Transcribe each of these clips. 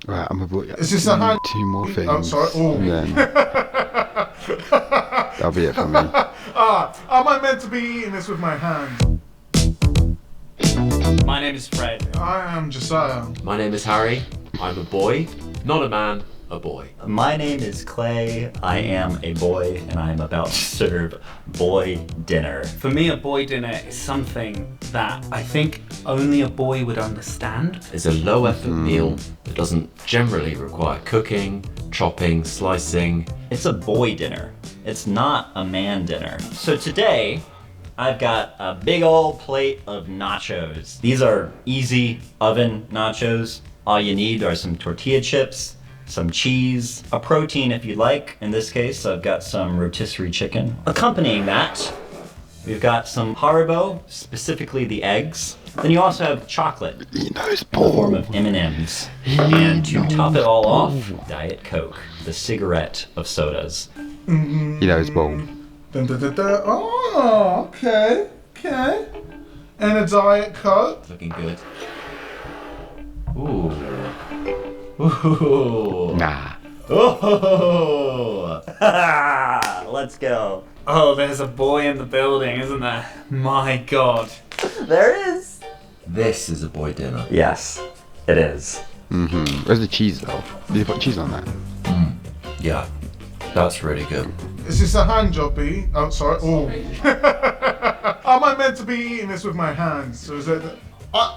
Right, I'm about Is this a hand? two more things. Oh, sorry. Oh. And then that'll be it for me. Am I meant to be eating this with my hands? My name is Fred. I am Josiah. My name is Harry. I'm a boy, not a man, a boy. My name is Clay. I am a boy, and I'm about to serve boy dinner. For me, a boy dinner is something that I think only a boy would understand. It's a low effort meal that doesn't generally require cooking, chopping, slicing. It's a boy dinner. It's not a man dinner. So today, I've got a big old plate of nachos. These are easy oven nachos. All you need are some tortilla chips, some cheese, a protein if you like. In this case, I've got some rotisserie chicken. Accompanying that, we've got some Haribo, specifically the eggs. Then you also have chocolate You know it's in the form ball. of M&Ms. And to top it all off, Diet Coke, the cigarette of sodas. You know it's ball. Dun, dun, dun, dun. Oh, okay. And a Diet Coke. Looking good. Ooh. Ooh. Nah. Oh, let's go. Oh, there's a boy in the building, isn't there? My God. There is. This is a boy dinner. Yes, it is. Where's the cheese though? Did you put cheese on that? Yeah, that's really good. Is this a hand job, B? Oh, sorry. Oh. Am I meant to be eating this with my hands? So is it?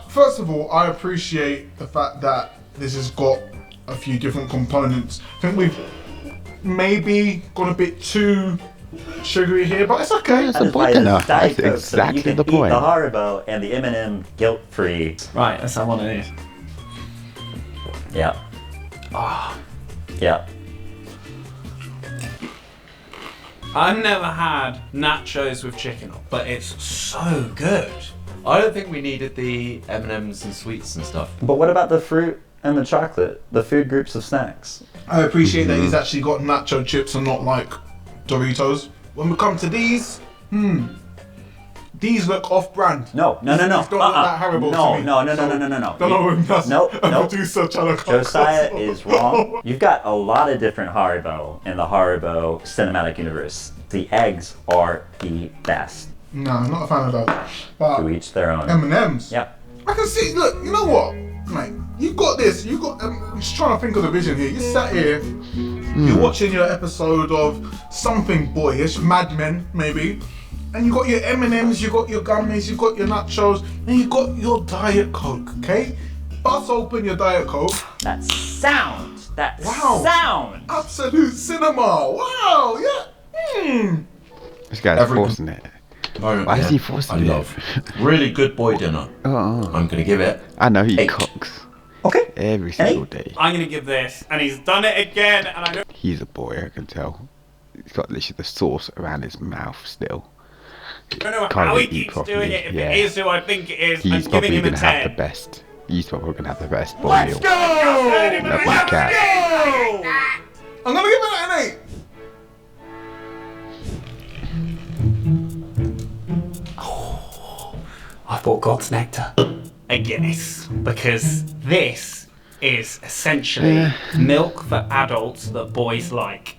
First of all, I appreciate the fact that this has got a few different components. I think we've maybe gone a bit too sugary here, but it's okay. It's a boy dinner. That's exactly you can the point. Eat the Haribo and the M&M guilt-free. Right, that's how one it is. Yeah. Yeah. I've never had nachos with chicken on, but it's so good. I don't think we needed the M&Ms and sweets and stuff. But what about the fruit and the chocolate? The food groups of snacks. I appreciate that he's actually got nacho chips and not like Doritos. When we come to these, these look off-brand. No. These don't look that Haribo to me. No. Don't know if that's Nope. a producer trying to cut Josiah across. is wrong. You've got a lot of different Haribo in the Haribo cinematic universe. The eggs are the best. No, I'm not a fan of those. But To each their own. M&Ms. Yeah. I can see. Look, you know what, mate? You got this. You got. I'm just trying to think of the vision here. You sat here. You're watching your episode of something boyish, Mad Men, maybe, and you got your M&Ms, you got your gummies, you got your nachos, and you got your Diet Coke. Okay, bust open your Diet Coke. That sound. That Wow. sound. Absolute cinema. Wow. Yeah. This guy's Everything- forcing it. Oh, Why is he forcing I it? love. Really good boy dinner. Oh, I'm gonna give it. I know he 8. cooks Okay. every single day. I'm gonna give this, and he's done it again, and I know. He's a boy, I can tell. He's got literally the sauce around his mouth still. I don't know Can't how he really eat keeps properly, doing it. If yeah. it is who I think it is, He's I'm giving probably him a gonna have 10. the best. He's probably gonna have the best boy Let's meal. go! Love my cat. I'm gonna give it an 8. I bought God's Nectar, a Guinness, because this is essentially milk for adults that boys like.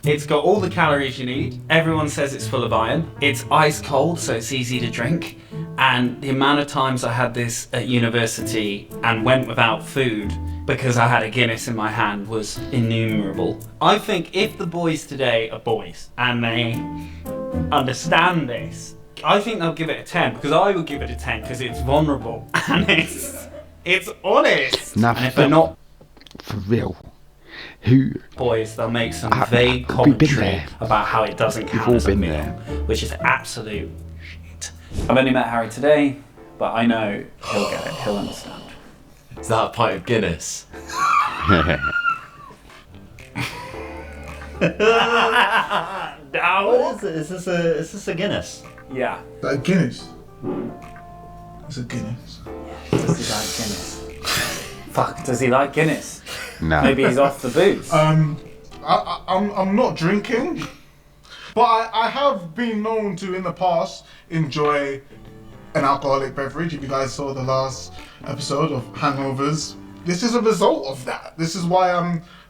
It's got all the calories you need. Everyone says it's full of iron. It's ice cold, so it's easy to drink. And the amount of times I had this at university and went without food because I had a Guinness in my hand was innumerable. I think if the boys today are boys and they understand this, I think they'll give it a 10, because I would give it a 10 because it's vulnerable and it's honest. Nah, And if they're not For real. Who? boys, they'll make some Ah, vague we've been commentary there. about how it doesn't We've count all as a been meal, there. which is absolute shit. I've only met Harry today, but I know he'll get it. He'll understand. Is that a pint of Guinness? No. What is it? Is this a Guinness? Yeah. That Guinness. It's a Guinness. Does he like Guinness? Fuck, does he like Guinness? No. Maybe he's off the booze. I'm not drinking, but I have been known to in the past enjoy an alcoholic beverage. If you guys saw the last episode of Hangovers, this is a result of that. This is why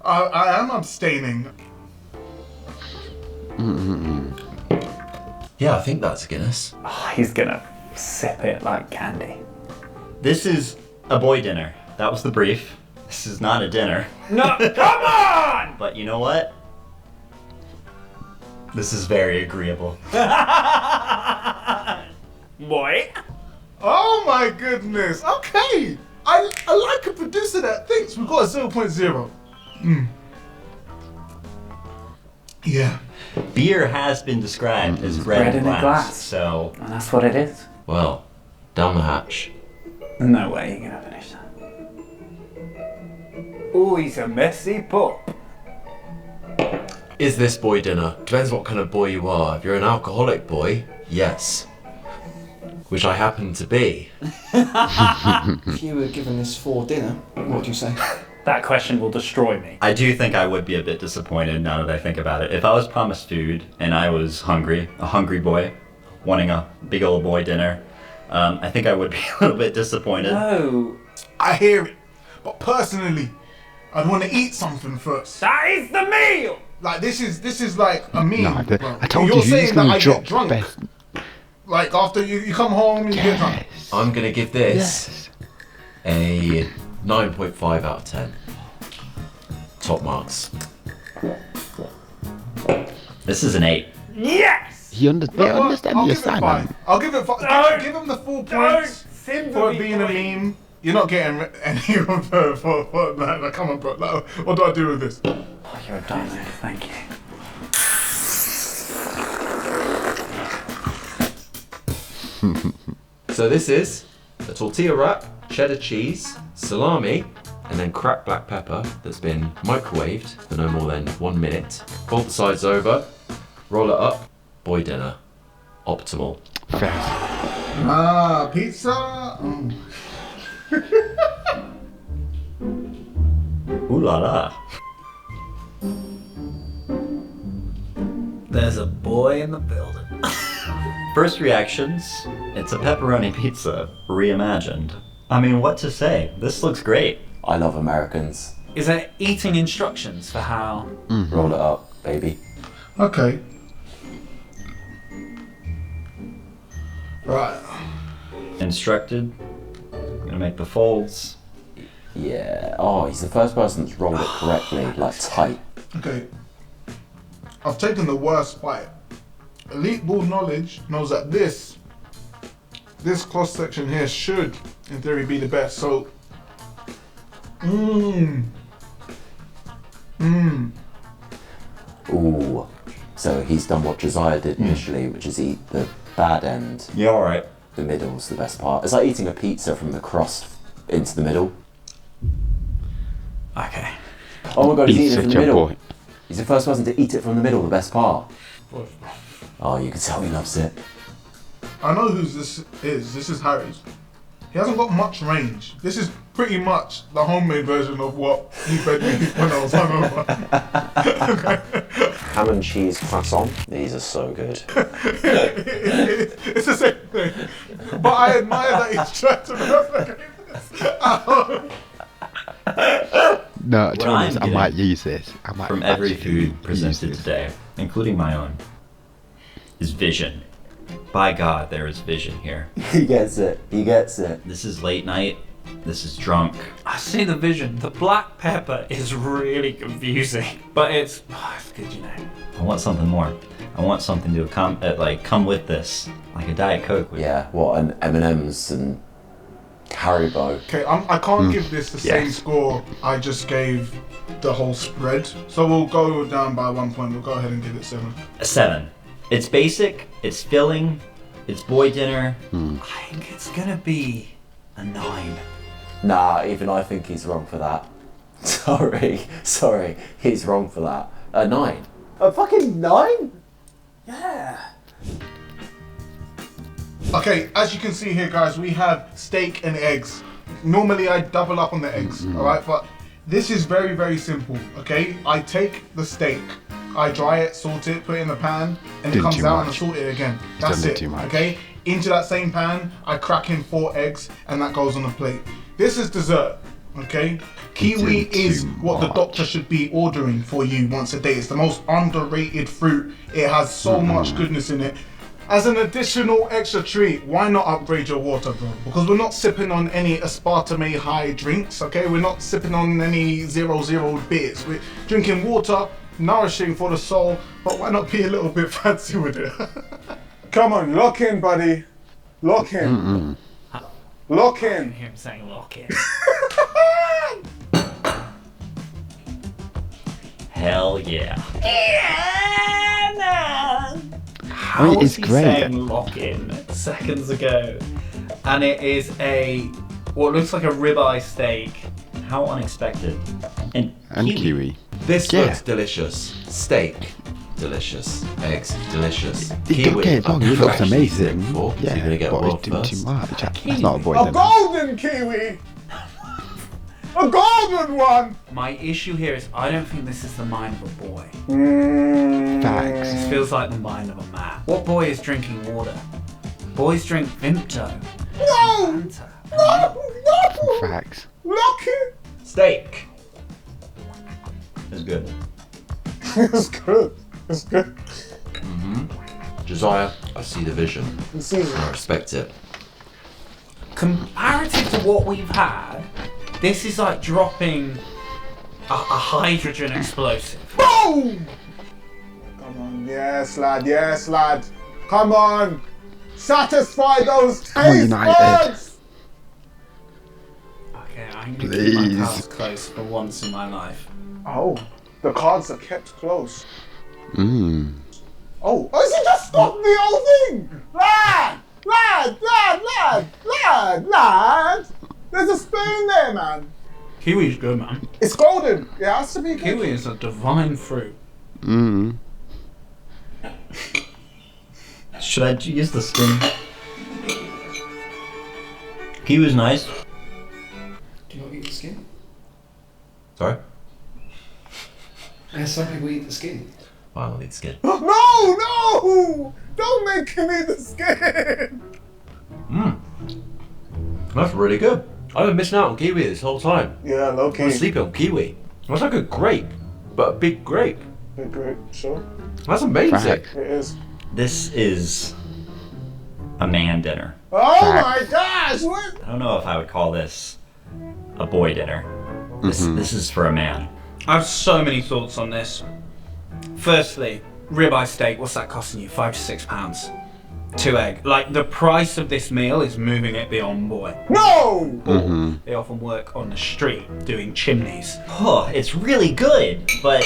I am abstaining. Yeah, I think that's a Guinness. Oh, he's gonna sip it like candy. This is a boy dinner. That was the brief. This is not a dinner. No, come on! But you know what? This is very agreeable. Boy. Oh my goodness. Okay. I like a producer that thinks. We've got a 0.0. Yeah. Beer has been described as bread in a glass. So And that's what it is. Well, down the hatch. No way you're gonna finish that. Oh, he's a messy pup. Is this boy dinner? Depends what kind of boy you are. If you're an alcoholic boy, yes. Which I happen to be. If you were given this for dinner, what would you say? That question will destroy me. I do think I would be a bit disappointed now that I think about it. If I was promised food and I was hungry, a hungry boy, wanting a big old boy dinner, I think I would be a little bit disappointed. No. I hear it. But personally, I'd want to eat something first. That is the meal! Like this is like a meal. No, bro. I told You're you, he's saying that gonna I drop get drunk. best. Like after you come home and you get drunk. Yes. I'm gonna give this a 9.5 out of 10. Top marks. This is an 8. Yes! They No, well, understand I'll the give it 5. assignment. I'll give it 5. Don't- Give him the full Don't points sim for me, it being a boy. meme. You're not getting any of the for that. Like, come on, bro. Like, what do I do with this? Oh, you're a dino. Thank you. So this is a tortilla wrap, cheddar cheese, salami, and then cracked black pepper that's been microwaved for no more than 1 minute. Fold the sides over, roll it up. Boy dinner. Optimal. Fair. Ah, pizza. Ooh la la. There's a boy in the building. First reactions, it's a pepperoni pizza reimagined. I mean, what to say? This looks great. I love Americans. Is there eating instructions for how? Roll it up, baby. Okay. Right. Instructed. I'm gonna make the folds. Yeah. Oh, he's the first person that's rolled it correctly, like tight. Okay. I've taken the worst bite. Elite Ball Knowledge knows that this cross section here should, in theory, be the best. So, Ooh. So he's done what Josiah did initially, which is eat the bad end. Yeah, alright. The middle's the best part. It's like eating a pizza from the crust into the middle. Okay. Oh my god, he's He's eating it from such the a middle. boy. He's the first person to eat it from the middle, the best part. Oh, you can tell he loves it. I know whose this is. This is Harry's. He hasn't got much range. This is pretty much the homemade version of what he fed me when I was hungover. Ham and cheese croissant. These are so good. It's the same thing. But I admire that he's trying to replicate this. No, to be I'm honest, I getting might use this. I might From every actually food use presented this. today, including my own, is vision. By God, there is vision here. He gets it. He gets it. This is late night. This is drunk. I see the vision. The black pepper is really confusing, but it's good, you know. I want something more. I want something to come with this, like a Diet Coke. Would. Yeah, what, an M&M's and Haribo. Okay, I can't give this the same Yes. score I just gave the whole spread. So we'll go down by 1 point. We'll go ahead and give it 7. A 7. It's basic. It's filling. It's boy dinner. I think it's gonna be a 9. Nah, even I think he's wrong for that. Sorry, he's wrong for that. A 9. A fucking 9? Yeah. Okay, as you can see here, guys, we have steak and eggs. Normally, I double up on the eggs, all right? But this is very, very simple, okay? I take the steak, I dry it, salt it, put it in the pan, and it Did comes too out and I much. salt it again. He's That's done it, too much. okay? Into that same pan, I crack in 4 eggs, and that goes on the plate. This is dessert. Okay? Kiwi is what the doctor should be ordering for you once a day. It's the most underrated fruit. It has so much goodness in it. As an additional extra treat, why not upgrade your water, bro? Because we're not sipping on any aspartame high drinks, okay? We're not sipping on any 0.0 bits. We're drinking water, nourishing for the soul, but why not be a little bit fancy with it? Come on, lock in, buddy. Lock in. Lock I in. hear him saying lock in. Hell yeah. How it's was he great. saying lock in seconds ago? And it is what looks like a ribeye steak. How unexpected. And kiwi. This Yeah. looks delicious. Steak, delicious. Eggs, delicious. Don't get it wrong, it looks I'm actually amazing. thankful, so Yeah, you're gonna get but world it's doing first. too much. That's not a boy A dinner. golden kiwi. A golden one. My issue here is I don't think this is the mind of a boy. Facts. This feels like the mind of a man. What boy is drinking water? Boys drink Vimto. No. Fanta. No. Facts. Lock in. Steak. It's good. It's good. It's good. Josiah, I see the vision. You see, I respect it. Comparative to what we've had, this is like dropping a hydrogen explosive. boom. Come on, yes, lad. Yes, lad. Come on. Satisfy those on, taste United. buds. Okay, I'm gonna keep my Please. cards close for once in my life. Oh, the cards are kept close. Mmm. Oh, has he just stopped the whole thing? Lad! There's a spoon there, man. Kiwi's good, man. It's golden. It has to be good. Kiwi is a divine fruit. Mmm. Should I use the skin? He was nice. Do you not eat the skin? Sorry? Some people eat the skin. I don't need skin. No! Don't make him eat the skin. That's really good. I've been missing out on kiwi this whole time. Yeah, low I key. was sleeping on kiwi. It's like a grape, but a big grape. Great, sure. That's amazing. Facts. It is. This is a man dinner. Oh Facts. my gosh! What? I don't know if I would call this a boy dinner. This is for a man. I have so many thoughts on this. Firstly, ribeye steak, what's that costing you? £5 to £6. 2 egg. Like, the price of this meal is moving it beyond boy. No! They often work on the street doing chimneys. Oh, it's really good, but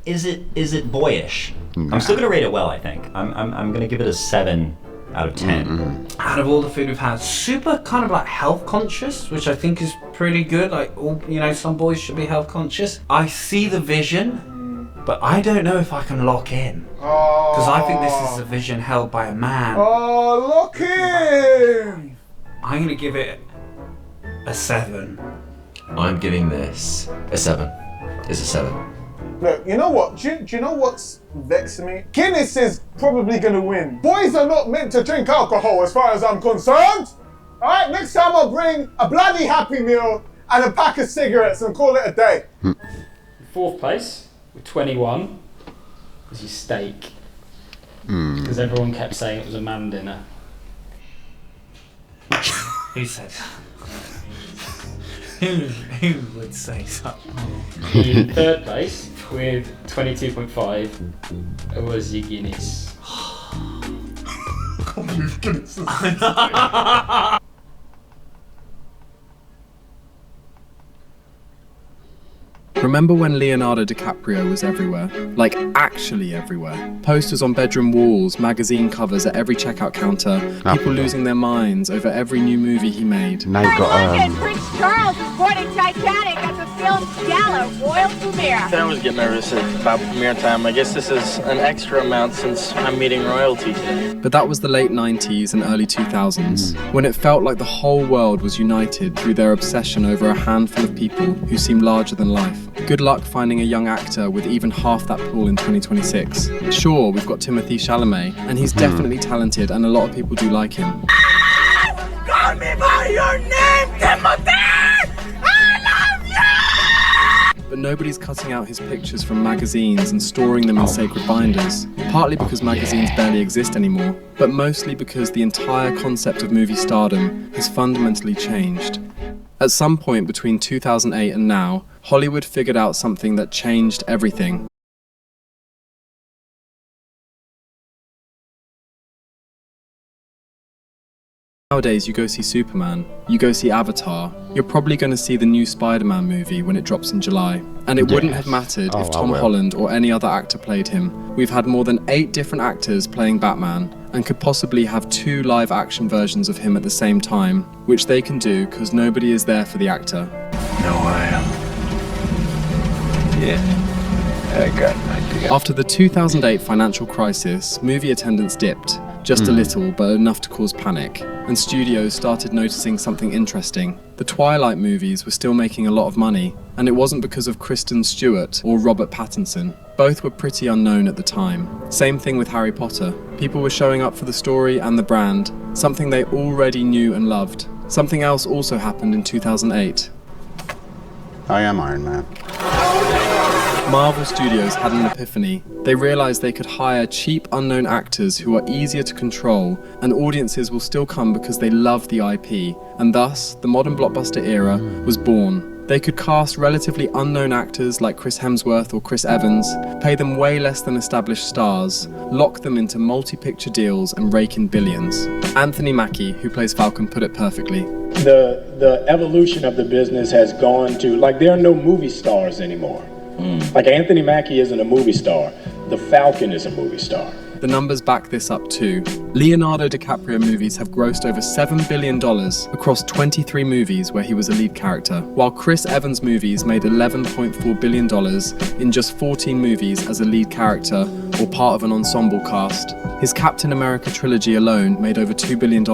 is it boyish? I'm still gonna rate it well. I think I'm gonna give it a 7 out of 10. Out of all the food we've had, super kind of like health conscious, which I think is pretty good. Like, all, some boys should be health conscious. I see the vision, but I don't know if I can lock in. Because I think this is a vision held by a man. Oh, look in! I'm going to give it a 7. I'm giving this a 7. It's a 7. Look, you know what? Do you know what's vexing me? Guinness is probably gonna win. Boys are not meant to drink alcohol as far as I'm concerned. Alright, next time I'll bring a bloody Happy Meal and a pack of cigarettes and call it a day. Fourth place with 21 was your steak. Because everyone kept saying it was a man dinner. Who said that? Who would say such? In third place with 22.5 was your Guinness. Remember when Leonardo DiCaprio was everywhere? Like, actually everywhere. Posters on bedroom walls, magazine covers at every checkout counter, people losing their minds over every new movie he made. Now you've got Prince Charles is boarding Titanic at the film's gala royal premiere. I always get nervous about premiere time. I guess this is an extra amount since I'm meeting royalty today. But that was the late 90s and early 2000s, when it felt like the whole world was united through their obsession over a handful of people who seemed larger than life. Good luck finding a young actor with even half that pool in 2026. Sure, we've got Timothée Chalamet, and he's definitely talented, and a lot of people do like him. Call me by your name, Timothy! but nobody's cutting out his pictures from magazines and storing them in sacred binders, partly because magazines barely exist anymore, but mostly because the entire concept of movie stardom has fundamentally changed. At some point between 2008 and now, Hollywood figured out something that changed everything. Nowadays, you go see Superman, you go see Avatar, you're probably going to see the new Spider-Man movie when it drops in July. And it wouldn't have mattered if Tom Holland or any other actor played him. We've had more than 8 different actors playing Batman, and could possibly have 2 live-action versions of him at the same time, which they can do because nobody is there for the actor. No, I am. Yeah, I got an idea. After the 2008 financial crisis, movie attendance dipped. Just a little, but enough to cause panic, and studios started noticing something interesting. The Twilight movies were still making a lot of money, and it wasn't because of Kristen Stewart or Robert Pattinson. Both were pretty unknown at the time. Same thing with Harry Potter. People were showing up for the story and the brand, something they already knew and loved. Something else also happened in 2008. I am Iron Man. Marvel Studios had an epiphany. They realized they could hire cheap, unknown actors who are easier to control, and audiences will still come because they love the IP, and thus, the modern blockbuster era was born. They could cast relatively unknown actors like Chris Hemsworth or Chris Evans, pay them way less than established stars, lock them into multi-picture deals and rake in billions. Anthony Mackie, who plays Falcon, put it perfectly. The evolution of the business has gone to, like, there are no movie stars anymore. Like, Anthony Mackie isn't a movie star. The Falcon is a movie star. The numbers back this up too. Leonardo DiCaprio movies have grossed over $7 billion across 23 movies where he was a lead character, while Chris Evans movies made $11.4 billion in just 14 movies as a lead character or part of an ensemble cast. His Captain America trilogy alone made over $2 billion,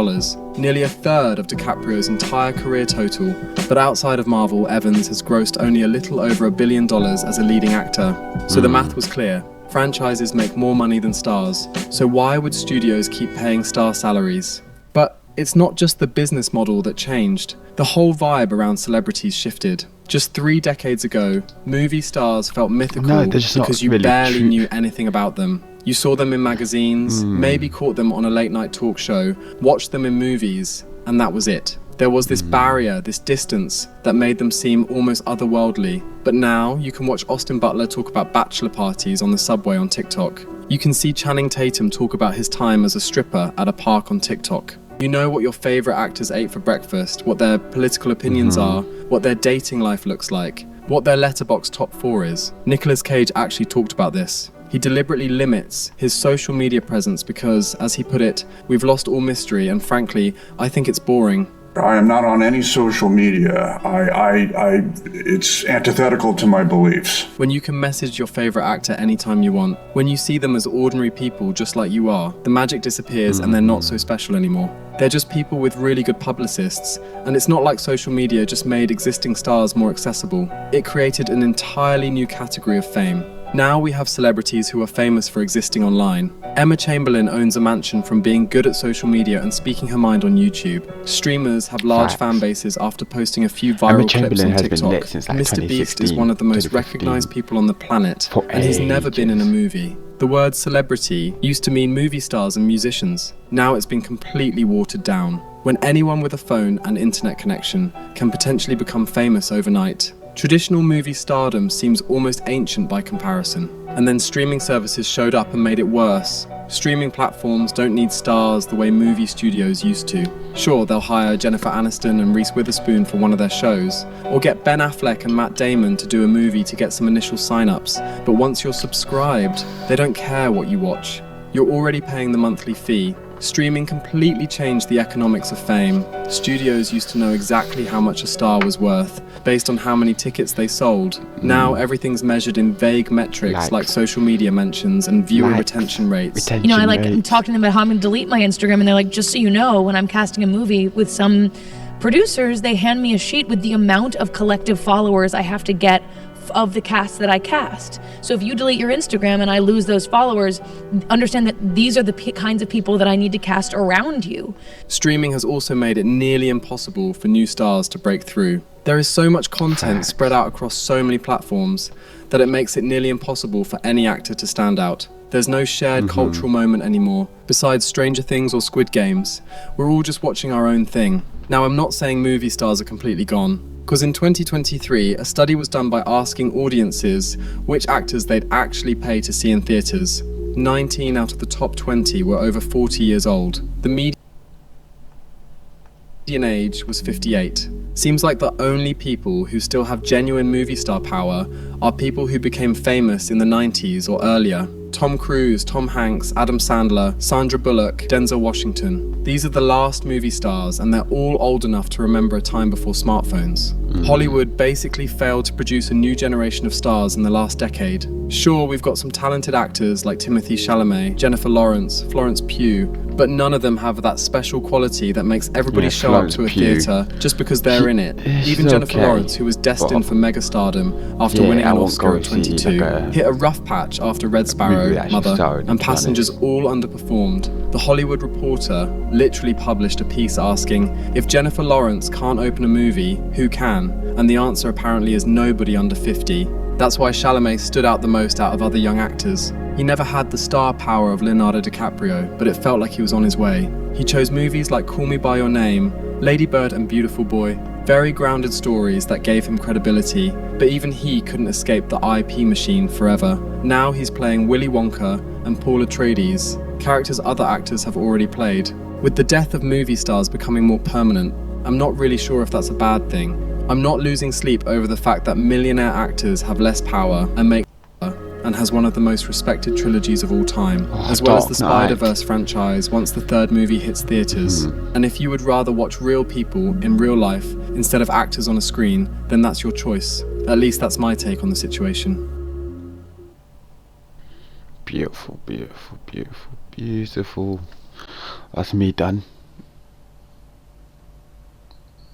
nearly a third of DiCaprio's entire career total, but outside of Marvel, Evans has grossed only a little over $1 billion as a leading actor. So the math was clear. Franchises make more money than stars, so why would studios keep paying star salaries? But it's not just the business model that changed. The whole vibe around celebrities shifted. Just 3 decades ago, movie stars felt mythical because you barely knew anything about them. You saw them in magazines, maybe caught them on a late-night talk show, watched them in movies, and that was it. There was this barrier, this distance, that made them seem almost otherworldly. But now, you can watch Austin Butler talk about bachelor parties on the subway on TikTok. You can see Channing Tatum talk about his time as a stripper at a park on TikTok. You know what your favourite actors ate for breakfast, what their political opinions are, what their dating life looks like, what their Letterboxd top 4 is. Nicolas Cage actually talked about this. He deliberately limits his social media presence because, as he put it, we've lost all mystery, and frankly, I think it's boring. I am not on any social media. It's antithetical to my beliefs. When you can message your favorite actor anytime you want, when you see them as ordinary people just like you are, the magic disappears and they're not so special anymore. They're just people with really good publicists, and it's not like social media just made existing stars more accessible. It created an entirely new category of fame. Now we have celebrities who are famous for existing online. Emma Chamberlain owns a mansion from being good at social media and speaking her mind on YouTube. Streamers have large fan bases after posting a few viral clips on TikTok. Mr. Beast is one of the most recognized people on the planet, and he's never been in a movie. The word celebrity used to mean movie stars and musicians. Now it's been completely watered down. When anyone with a phone and internet connection can potentially become famous overnight. Traditional movie stardom seems almost ancient by comparison, and then streaming services showed up and made it worse. Streaming platforms don't need stars the way movie studios used to. Sure, they'll hire Jennifer Aniston and Reese Witherspoon for one of their shows, or get Ben Affleck and Matt Damon to do a movie to get some initial sign-ups, but once you're subscribed, they don't care what you watch. You're already paying the monthly fee. Streaming completely changed the economics of fame. Studios used to know exactly how much a star was worth, based on how many tickets they sold. Now everything's measured in vague metrics like social media mentions and viewer retention rates. You know, I'm talking to them about how I'm going to delete my Instagram, and they're like, just so you know, when I'm casting a movie with some producers, they hand me a sheet with the amount of collective followers I have to get of the cast that I cast. So if you delete your Instagram and I lose those followers, understand that these are the kinds of people that I need to cast around you. Streaming has also made it nearly impossible for new stars to break through. There is so much content spread out across so many platforms that it makes it nearly impossible for any actor to stand out. There's no shared cultural moment anymore. Besides Stranger Things or Squid Games, we're all just watching our own thing. Now, I'm not saying movie stars are completely gone, because in 2023, a study was done by asking audiences which actors they'd actually pay to see in theatres. 19 out of the top 20 were over 40 years old. The median age was 58. Seems like the only people who still have genuine movie star power are people who became famous in the 90s or earlier. Tom Cruise, Tom Hanks, Adam Sandler, Sandra Bullock, Denzel Washington. These are the last movie stars, and they're all old enough to remember a time before smartphones. Hollywood basically failed to produce a new generation of stars in the last decade. Sure, we've got some talented actors like Timothée Chalamet, Jennifer Lawrence, Florence Pugh, but none of them have that special quality that makes everybody show up to a theatre just because they're in it. Even Jennifer Lawrence, who was destined for megastardom after winning an Oscar at 22, hit a rough patch after Red Sparrow, Mother, and Passengers all underperformed. The Hollywood Reporter literally published a piece asking, if Jennifer Lawrence can't open a movie, who can? And the answer apparently is nobody under 50. That's why Chalamet stood out the most out of other young actors. He never had the star power of Leonardo DiCaprio, but it felt like he was on his way. He chose movies like Call Me By Your Name, Lady Bird and Beautiful Boy, very grounded stories that gave him credibility, but even he couldn't escape the IP machine forever. Now he's playing Willy Wonka and Paul Atreides, characters other actors have already played. With the death of movie stars becoming more permanent, I'm not really sure if that's a bad thing. I'm not losing sleep over the fact that millionaire actors have less power and make and has one of the most respected trilogies of all time, as well as the Spider-Verse franchise once the third movie hits theatres. And if you would rather watch real people in real life instead of actors on a screen, then that's your choice. At least that's my take on the situation. Beautiful, beautiful, beautiful, beautiful. That's me done.